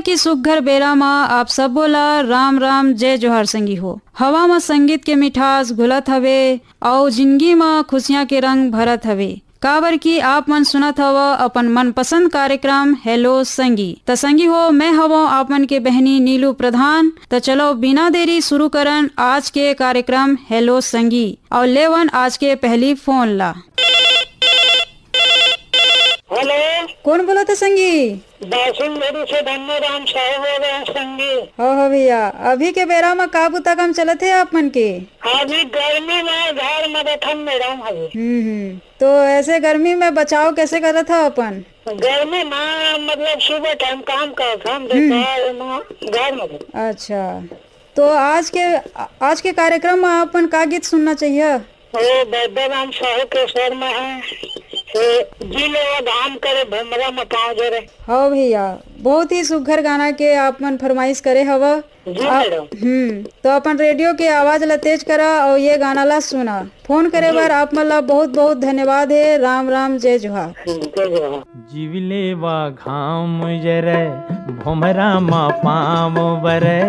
की सुघर बेरा मा आप सब बोला राम राम जय जोहर संगी हो। हवा में संगीत के मिठास घुलत हवे और जिंदगी में खुशियाँ के रंग भरत हवे। काबर की आप मन सुनत हव अपन मनपसंद कार्यक्रम हेलो संगी। त संगी हो मैं हवो आप मन के बहनी नीलू प्रधान। त चलो बिना देरी शुरू करन आज के कार्यक्रम हेलो संगी और लेवन आज के पहली फोन ला। हेलो, कौन बोला था संगी? बासुंदरी से धन्य राम साहब बोल रहे हैं संगी। हो भैया, अभी के बेरा में का बुता काम चलत है आप मन के? अभी गर्मी में घर में बैठन में रहूं अभी। तो ऐसे गर्मी में बचाव कैसे करत था अपन? गर्मी में मतलब सुबह टाइम काम करता हम दोपहर में घर में। अच्छा, तो आज के कार्यक्रम में अपन का गीत सुनना चाहिए? वो बैद्य राम साहब के स्वर में है जी ले धाम करे भमरा में पाँव जरे। हो भैया, बहुत ही सुघर गाना के आप मन फरमाइश करे हवा। तो अपन रेडियो के आवाज ला तेज करा और ये गाना ला सुना। फोन करे बार आप मन ला बहुत बहुत धन्यवाद है। राम राम जय जोहार। जीवले वा घाम जरे भमरा मा पाँव बरे।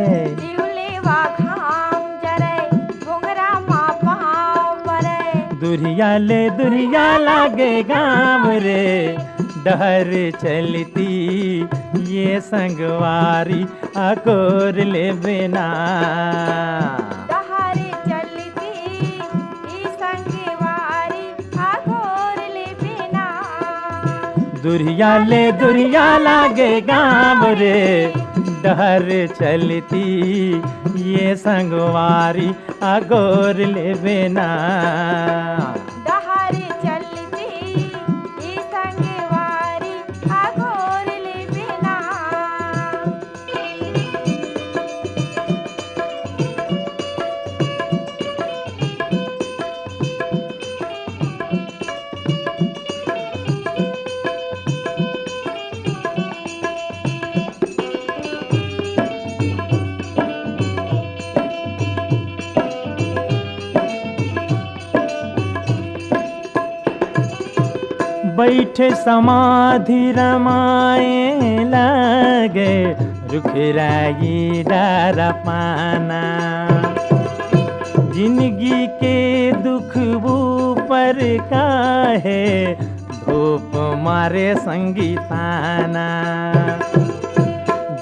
दुरिया लागे गाँव रे डहर चलती ये संगवारी अकोर ले बिना। डहर चलती ये संगवारी अकोर ले बिना। दुरिया लागे गाँव रे डहर चलती ये संगवारी अगोर ले बिना। डहर चलती ये संगवारी अगोर ले बिना। बैठे समाधि रमाए लगे रुखराई डार पाना। जिंदगी के दुख ऊपर का है धूप मारे संगीताना।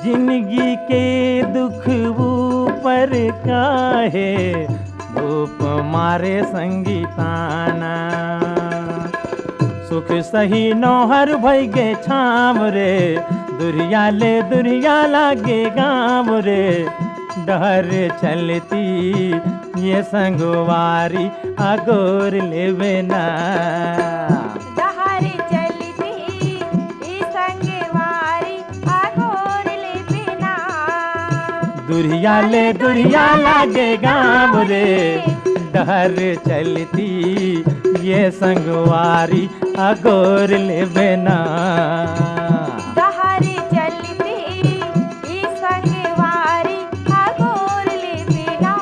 जिंदगी के दुख ऊपर का है धूप मारे संगीताना। सुख सही नौहर भई गे छाम रे दुरिया लागे गाँव रे डहर चलती ये संगवारी अगोर ले बिना। डहर चलती ये संगवारी अगोर ले बिना। दुरिया लागे गाँव रे डहर चलती ये संगवारी अगोर ले बिना। डहर चलती ये संगवारी अगोर ले बिना।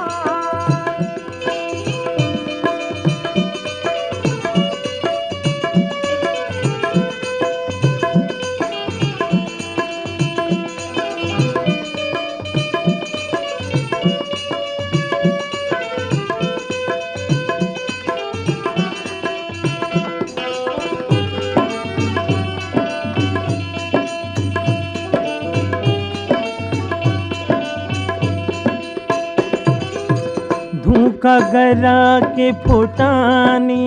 धूका गरा के फुटानी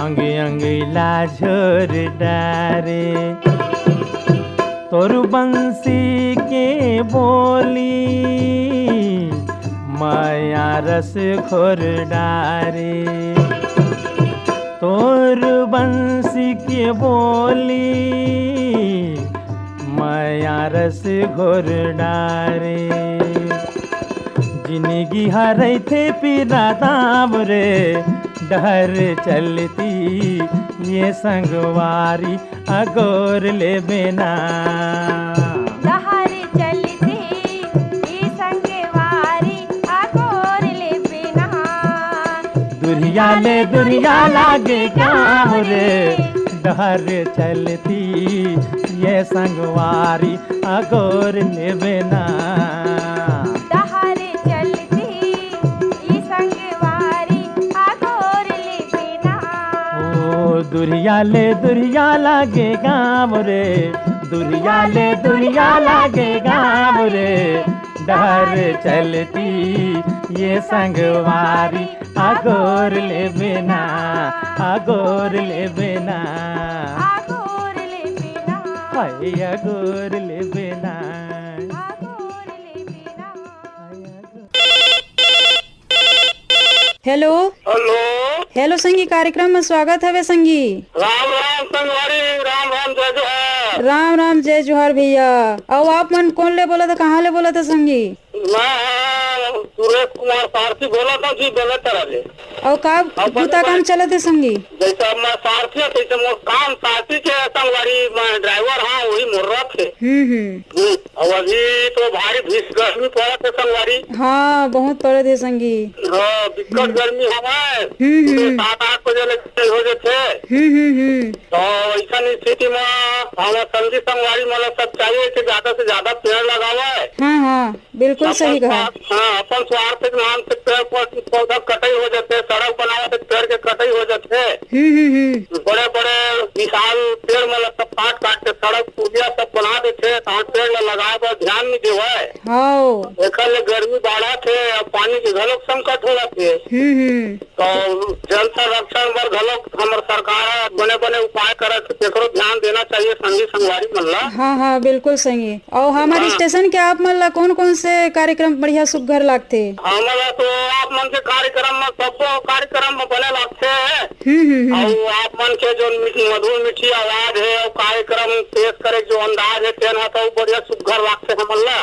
अंग अंग लाझोर डारे। तोर बंसी के बोली माया रस खोर डारे। तोर बंसी के बोली माया रस घोर डारे। जिंदगी हरई थे पीरा दाम रे डहर चलती ये संगवारी अगोर ले बिना। डहर चलती ये संगवारी अगोर ले बिना। दुरिया लागे गाँव रे डहर चलती ये संगवारी अगोर लेबे ना। डहरे चलती ई संगवारी अगोर लेबे ना। ओ दुरिया लागे गाँव रे, दुरिया लागे गाँव रे, डहर चलती ये संगवारी अगोर लेबे ना, अगोर लेबे ना, अगोर लेबे ना। हाय अगोर लेबे ना। अगोर लेबे ना। हेलो हेलो, हेलो संगी, कार्यक्रम में स्वागत है संगी। राम राम संगवारी, राम राम जय जोहार। राम राम जय जोहार भैया। और आप मन कौन ले बोला था, कहाँ ले बोला था संगी? मैं सुरेश कुमार सारथी बोला था जी, बोले तरह से। और का दूता काम चले थे संगी? जैसा मैं सारथी है तैसे मोर काम सारथी के संगवारी, मैं ड्राइवर हाँ वही मुर्रा थे। और अभी तो भारी भीष गर्मी पड़ा थे संगवारी। हाँ बहुत पड़े थे संगी। हाँ दिक्कत गर्मी हमारे 7-8 बजे लगे हो जाते। तो ऐसा स्थिति में हमारे संगी संगवारी मतलब सब चाहिए कि ज्यादा से ज्यादा पेड़ लगावा है। हाँ हाँ बिल्कुल सही कहा। हाँ अपन स्वार्थ के नाम से पेड़ पौधा कटाई हो जाते, सड़क बनावे से पेड़ के कटाई हो जाते। बड़े बड़े विशाल पेड़ मतलब सब काट काट के सड़क पुलिया सब बना देते, पेड़ लगाए पर ध्यान नहीं देवा है। हाँ गर्मी बढ़ा थे, अब पानी के घलोक संकट हो जाते। तो जल संरक्षण पर घलोक हमारे सरकार बने बने उपाय करे, तेकरो ध्यान देना चाहिए संगी संगवारी मल्ला। हाँ हाँ बिल्कुल सही। और हमारे स्टेशन के आप मल्ला कौन कौन से कार्यक्रम बढ़िया सुघर लगते? हमारा तो आप मन के कार्यक्रम में सब कार्यक्रम में बने लगते हैं। और आप मन के जो मधुर मीठी आवाज है और कार्यक्रम पेश करे जो अंदाज है तेना तो बढ़िया सुघर लगते हैं मल्ला।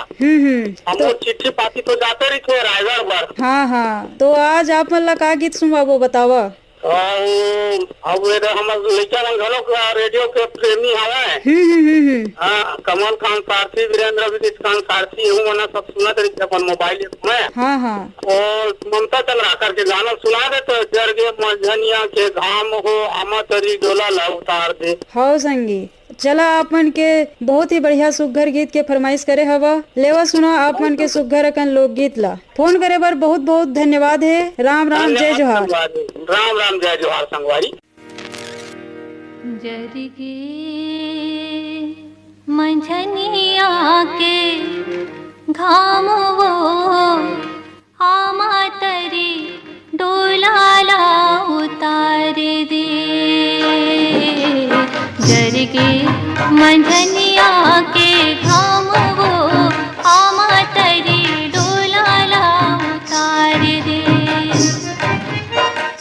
हम लोग चिट्ठी पाती तो जाते रही थे रायगढ़ पर। हाँ हाँ तो आज आप मल्ला का गीत सुनवा वो बतावा। अब हमारे लड़का घलोक रेडियो के प्रेमी हवे। हाँ कमल खान सारथी, वीरेंद्र विदित खान सारथी हूँ, मना सब सुना तरी अपन मोबाइल में। हाँ हाँ और ममता चंद्राकर के गाना सुना दे तो जरगे मझनिया के घाम हो, आमा तरी डोला ला उतार दे। हाँ संगी चला आपन के बहुत ही बढ़िया सुघर गीत के फरमाइश करे हवा, लेवा सुना आपन के सुघर अकन लोकगीत ला। फोन करे बर बहुत बहुत धन्यवाद है। राम राम जय जोहार। राम राम जय जोहार संगवारी। जरगे मंझनिया के घाम वो आमा तरी डोला ला उतार दे। जरगे मंझनिया के घाम वो आमा तरी डोला ला उतार दे।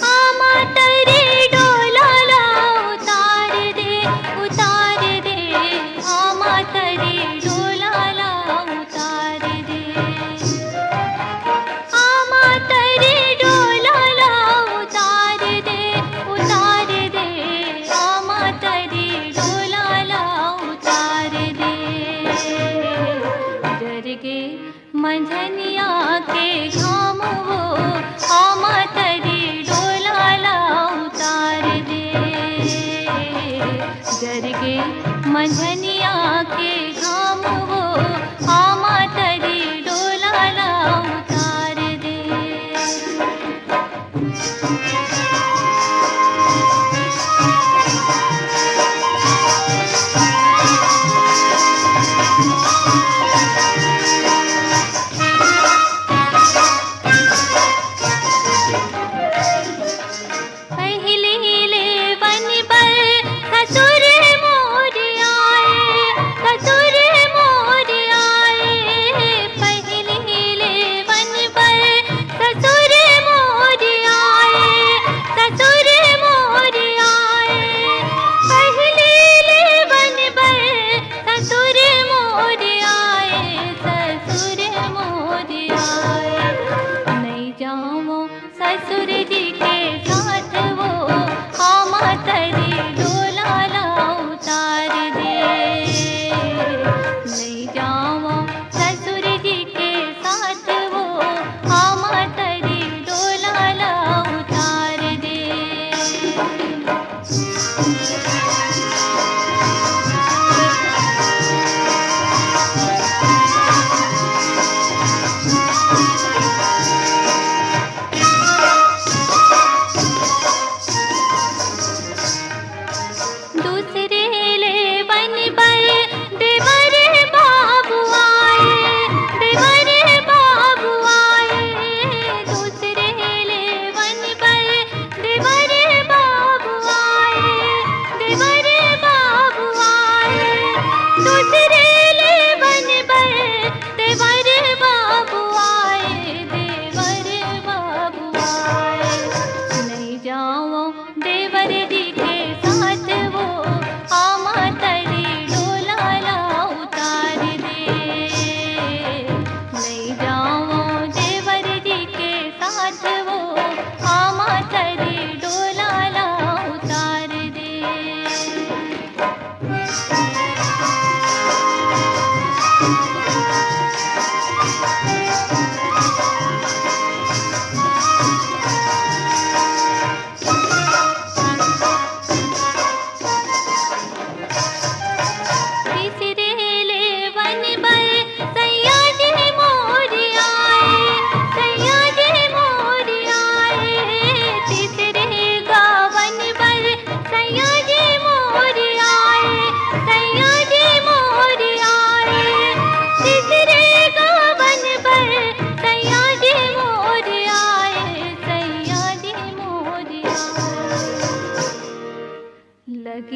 आमा तरी डोला ला उतार दे, उतार दे। आमा तरी डोला ला उतार दे। आमा तरी डोला ला उतार दे, उतार दे। आमा तरी डोला ला उतार दे। जरगे मंझनिया के घाम वो आमा तरी डोला ला उतार दे। जरगे मंझनिया के घाम वो आमा तरी डोला ला उतार दे। पहले ले वन पर ससुर मोर आए, ससुर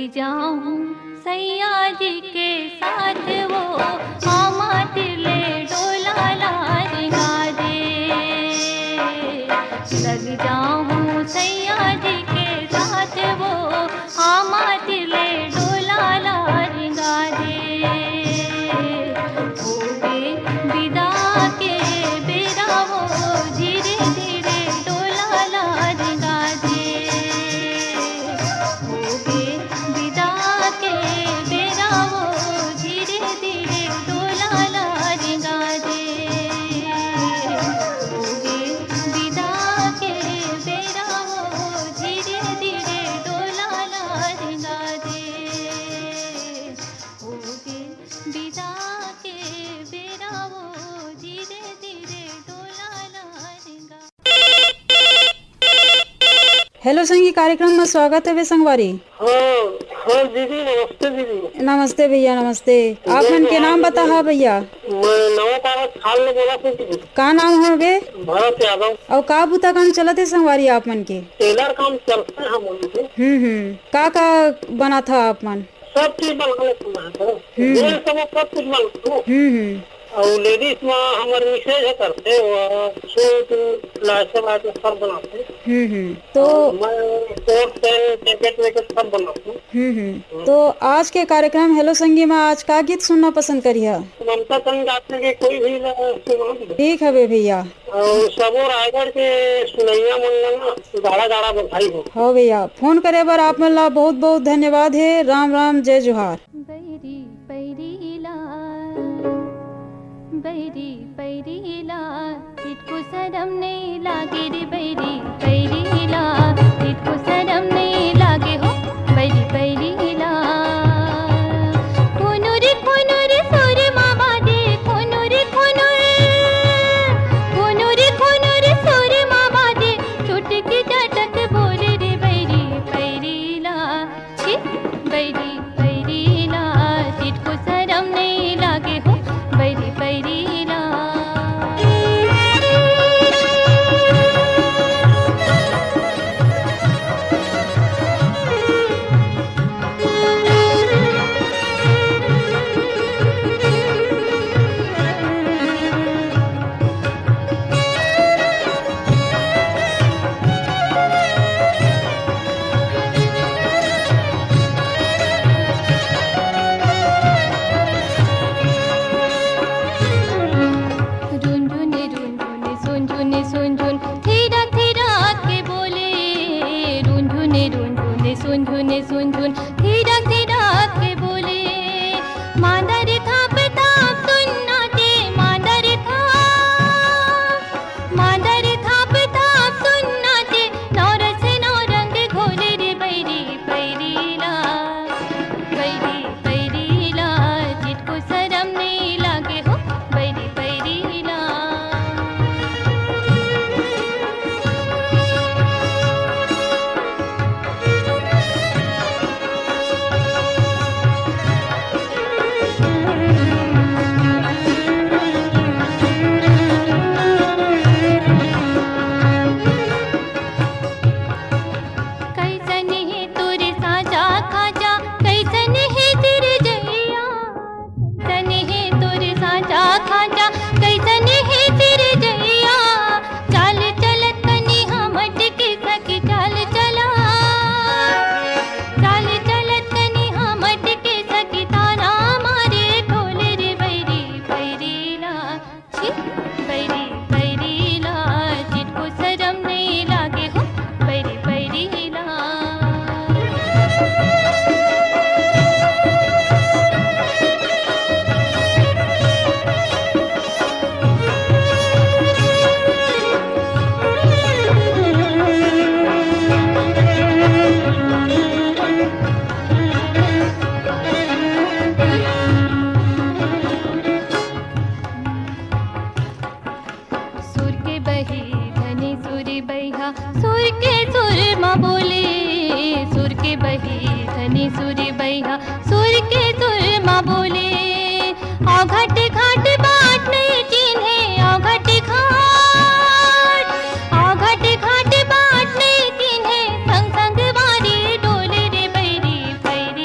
जाऊं सैया जी के साथ वो आमा तिले डोला लारिगा दे। लग जाऊं सैया जी के साथ वो आमा तिले डोला लारिगा दे। होगे विदा के बेरा वो धीरे धीरे डोला लारिगा दे। होगे विदा के बेरा वो धीरे धीरे डोला लारिगा दे। होगे विदा के बेरा वो धीरे धीरे डोला लारिगा दे। होगे विदा के बेरा वो धीरे धीरे डोला लारिगा। हेलो संगी कार्यक्रम में स्वागत है वे संगवारी। हाँ हाँ दीदी, नमस्ते दीदी। नमस्ते भैया, नमस्ते। आप मन के नाम बता हा भैया। मैं नवा पारा खाल में बोला था दीदी। का नाम होगे भरत यादव। और का बुता काम चलत है संगवारी आप मन के? टेलर काम चलते हैं हम लोग के। का बना था आप मन? सब चीज बना लेते हैं, सब कुछ बनाते हैं। और लेडीज में हमारे मिसेज है करते, सूट लाइसे वाइसे सब बनाते। तो मैं कोट पेन जैकेट वैकेट सब बनाता हूँ। तो आज के कार्यक्रम हेलो संगी में आज का गीत सुनना पसंद करिए? ममता संग जाते के कोई भी सुना। ठीक है बे भैया। और सबो रायगढ़ के सुनैया मंगना गाड़ा गाड़ा बधाई हो। हाँ भैया, फोन करे बर आप मन ला बहुत बहुत धन्यवाद है। राम राम, जय जोहार। बैरी पैरीला बैरी पैरीला तिटको शरम नहीं लागे रे। बैरी पैरीला तिटको शरम नहीं लागे हो। बैरी पैरीला कोनो रे सोर मामा दे। कोनो रे सोर मामा दे। चुटकी चटक बोले रे। बैरी पैरीला छी बैरी पैरीला तिटको शरम नहीं लागे हो। बैरी पैरीला सुन धीरा धीरा के बोले। मांदर थाप थाप सुनना दे। मांदर थाप सुनना दे। नौर से नौरंग घोले रे। बैरी पैरीला जिसको शरम नहीं लागे हो। बैरी पैरीला धनी सुरी बैहा सुर के सुर माँ बोले। आओ घट घाट बाट नहीं चिन्हे। आओ घट घाट बाट नहीं चिन्हे। संग संग वारी डोले रे बैरी पैरी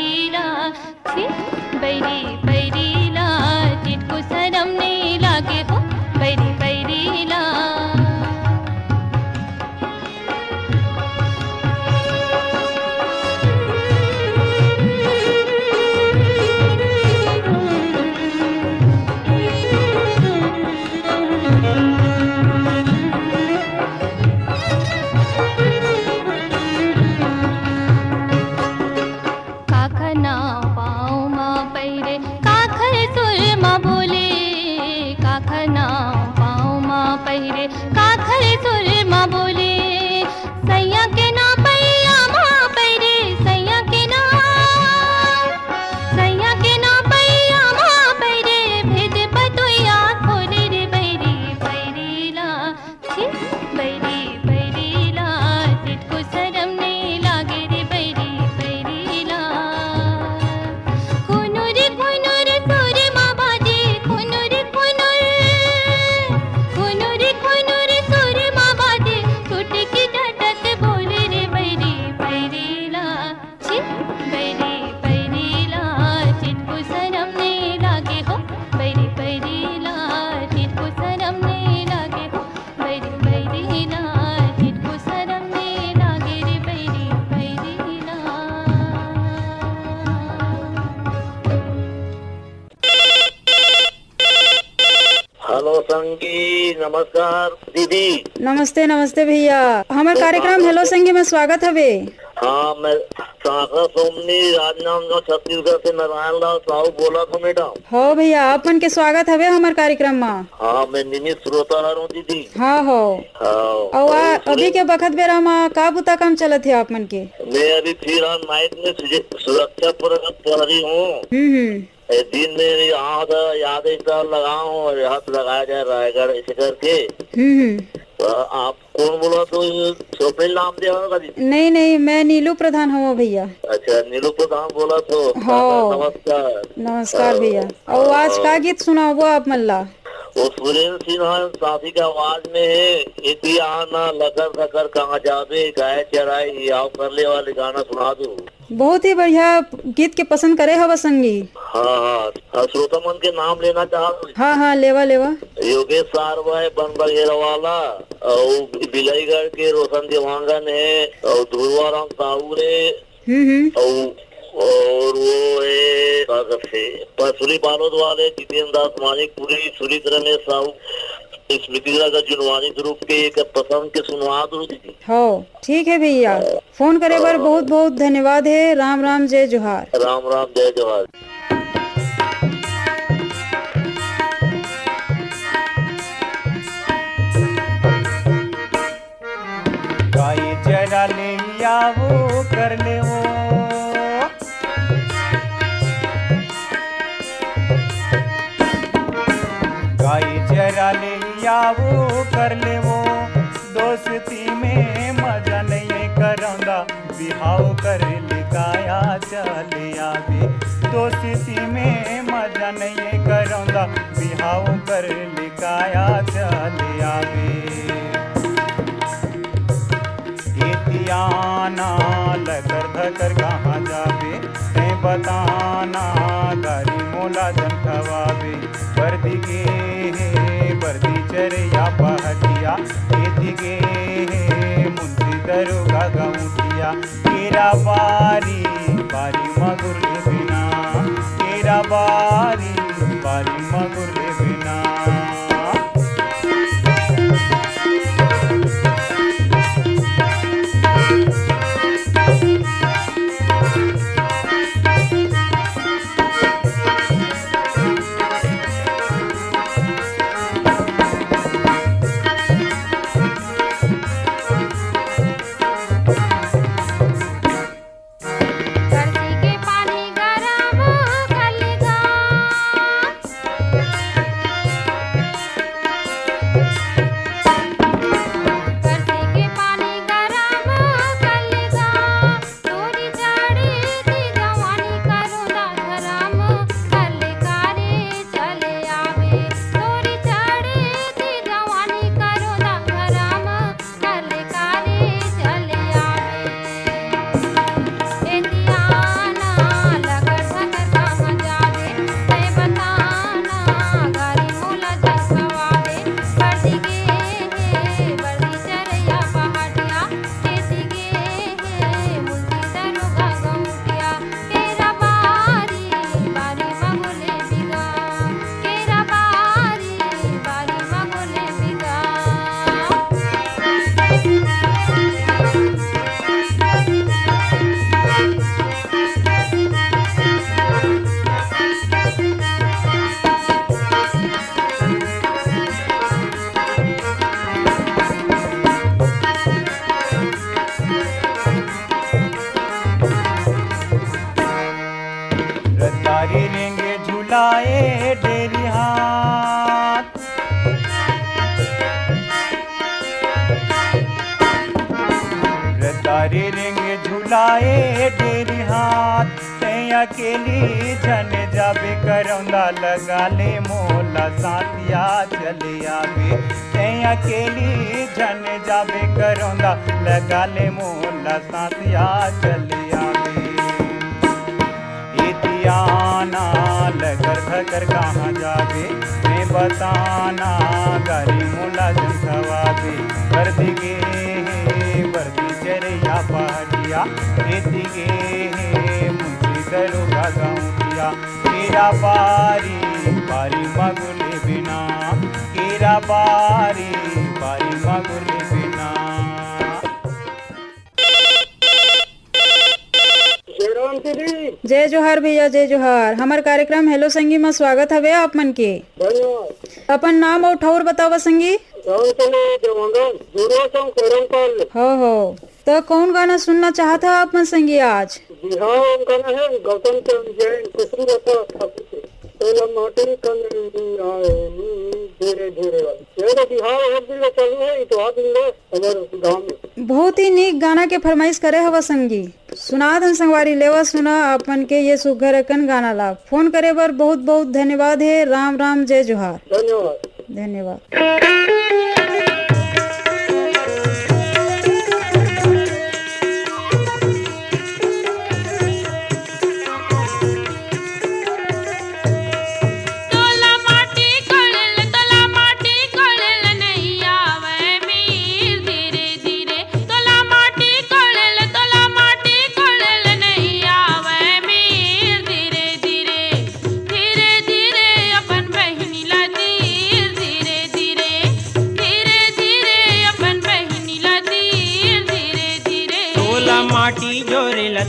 नमस्कार दीदी। नमस्ते नमस्ते भैया। हमारे कार्यक्रम हेलो संगी में स्वागत हवे। हाँ, मैं सागर सोमनी राजनांदगांव छत्तीसगढ़ से नारायण लाल साहू बोला था मैडम। हो भैया, आपन के स्वागत हवे हमारे कार्यक्रम में। हाँ, मैं नियमित श्रोता रहा हूँ दीदी। हाँ हो। हाँ, और अभी के बखत बेरा में का बुता काम चलत है आपन के? मैं अभी फिर नाइट में सुरक्षा पर रही हूँ। दिन में यहाँ याद लगाऊं और हाथ लगाया जाए रायगढ़ ऐसे करके। आप कौन बोला? तो स्वप्निल नाम दिया होगा दीदी? नहीं नहीं, मैं नीलू प्रधान हूँ भैया। अच्छा, नीलू प्रधान बोला तो। हाँ। नमस्कार। नमस्कार भैया। और आज का गीत सुनाओ आप मल्ला? वो सुरेंद्र सिन्हा साथी की आवाज में है, इति आना लकर थकर कहाँ जावे, गाय चराई आओ कर ले वाले गाना सुना दो। बहुत ही बढ़िया गीत के पसंद करे हवा संगी। हाँ, श्रोता मन के नाम लेना चाहते। हाँ हाँ, लेवा लेवा। योगेश सारभाई बन बघेरा वाला और बिलाईगढ़ के रोशन देवांगन है और ध्रुवाराम साहू है और वो है पसुरी बालोद वाले जितेंद्र दास मानिकपुरी, सुरीत रमेश साहू, स्मृति का जुनवानी ग्रुप के एक पसंद के सुनवा दो दीदी। हो ठीक है भैया। फोन करे बर बहुत बहुत धन्यवाद है। राम राम जय जोहार। राम राम जय जोहार। गाय चरा ले आवो कर ले वो, गाय चरा ले आवो कर ले वो, दोस्ती में मजा नहीं करंदा, बिहाव कर ले गाया चले आवे, दोस्ती में मजा नहीं करंदा, बिहाव कर ले गाया चले आवे। आना लकर धकर कहाँ जावे, ते बताना गारी मोला जन खवावे, वर्दी गे वर्दी चरिया पहटिया, गे मुंशी दरोगा गौटिया, केरा बारी बारी मगुर ले बिना, केरा बारी बारी मगुर ले बिना। रतारी रेंगे झुलाए डेरी हाथ, रतारी रेंगे झुलाए डेरी हाथ, ते अकेली जन जाबे करौंदा लगा ले मोला साथिया चले आवे, ते अकेली जन जाबे करौंदा लगा ले मोला साथिया चले आवे। आना लकर धकर कहाँ जावे, मैं बताना गारी मोला जन खवावे, वर्दी गे वर्दी चरिया पहटिया, गे मुंशी दरोगा गौटिया, केरा बारी बारी मगुले बिना, केरा नैया बारी बारी मागुर ले बिना। जय जोहार भैया, जय जोहार। हमार कार्यक्रम हेलो संगी में स्वागत हवे आप मन के। अपन नाम और ठौर बतावा संगी। हो तो कौन गाना सुनना चाहता है आप मन संगी आज? बिहार गाना है गौतम के जैन खुशबू रखा माटी धीरे धीरे वाला बिहार हर दिन चालू है तो आप हमारे गाँव में बहुत ही नीक गाना के फरमाइश करे हवा संगी। सुना धन संगवारी लेवा सुना अपन के ये सुघर अकन गाना ला। फोन करे बर बहुत बहुत धन्यवाद है। राम राम, जय जोहार। धन्यवाद।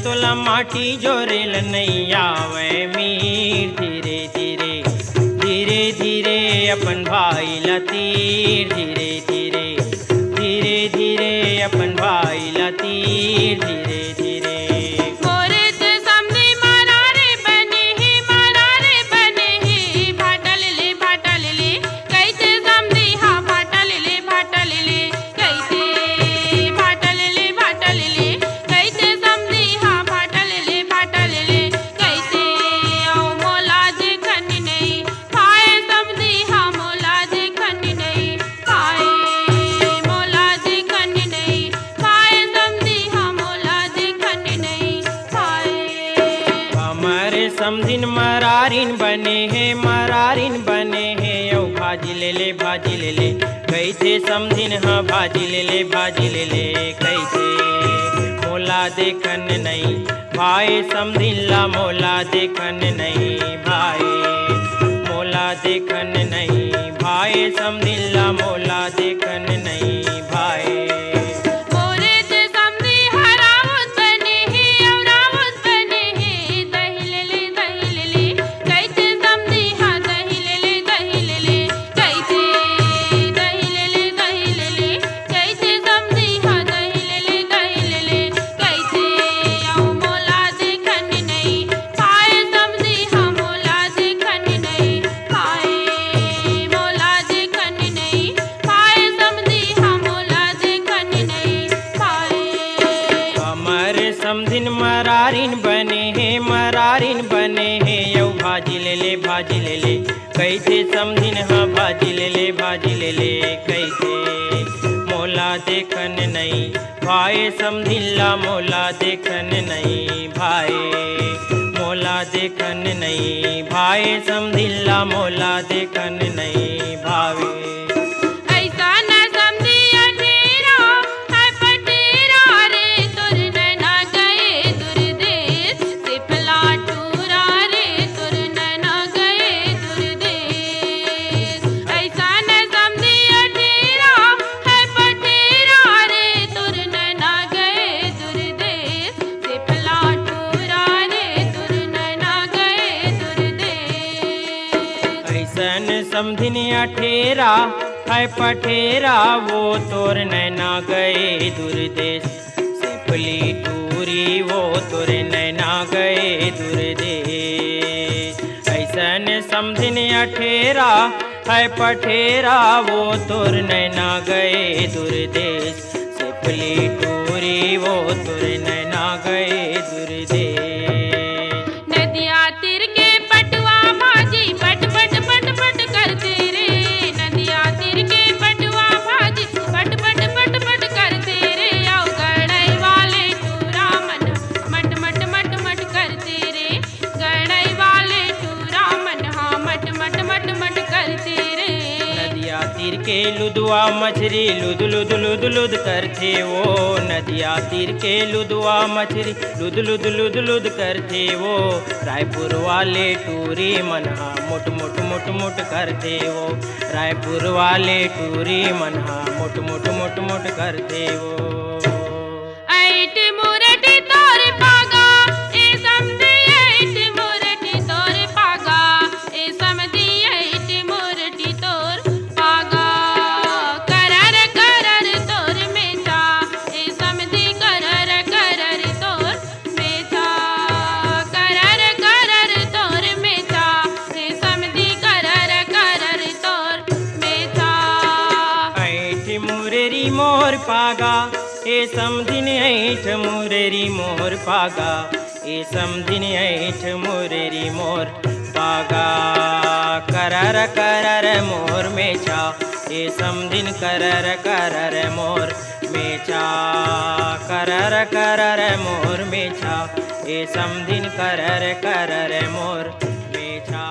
तोला माटी जोरेल नैया वे मीर धीरे धीरे धीरे धीरे अपन भाई ला तीर धीरे धीरे धीरे धीरे अपन भाई ला तीर धीरे धीरे। समधिन मरारिन बने हैं यौ भाजी ले ले कैसे समधिन हाँ भाजी ले ले कैसे मोला देखन नहीं भाई समधिन ला मोला देखन नहीं भाई मोला देखन नहीं भाई समधिन ला मोला देखन नहीं भाई। मरारिन बने हैं यौ भाजी ले कैसे समधिन हाँ भाजी ले कैसे मोला देखन नहीं भाई समधिन ला मोला देखन नहीं भाई मोला देखन नहीं भाई समधिन ला मोला देखन नहीं भावे। समधिन अठेरा है पठेरा वो तोर नैना गए दूरदेश सिपली टूरी वो तोर नैना गए दूरदेश। ऐसन समधिन अठेरा है पठेरा वो तोर नैना गए दूरदेश सिपली टूरी वो तोर नैना गए दूरदेश। के लुदवा मछली लुद लुद लुद लुद करथे वो, नदिया तीर के लुदवा मछली लुद लुद लुद लुद करथे वो, रायपुर वाले टूरी मनहा मुट मुट मुट मुट करथे वो, रायपुर वाले टूरी मनहा मुट मुट मुट मुट करथे वो। ऐट मुरटी तोर पागा ए समधी ऐट मुरटी तोर पागा ए समधी ऐट मुरटी तोर पागा, करर करर तोर मेचा ए समधी करर करर तोर मेचा, करर करर तोर मेचा ए समधी करर करर तोर मेचा। ऐठ मुरेरी मोर पागा ए समधिन ऐठ मुरेरी मोर पागा, ए समधिन ऐठ मुरेरी मोर पागा, करर करर मोर मेछा ए समधिन करर करर मोर मेछा, करर करर मोर मेछा ए समधिन करर करर मोर मेछा।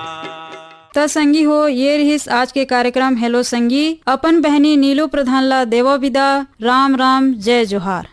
त संगी हो, ये रहिस आज के कार्यक्रम हेलो संगी। अपन बहनी नीलू प्रधान ला देवा विदा। राम राम, जय जोहार।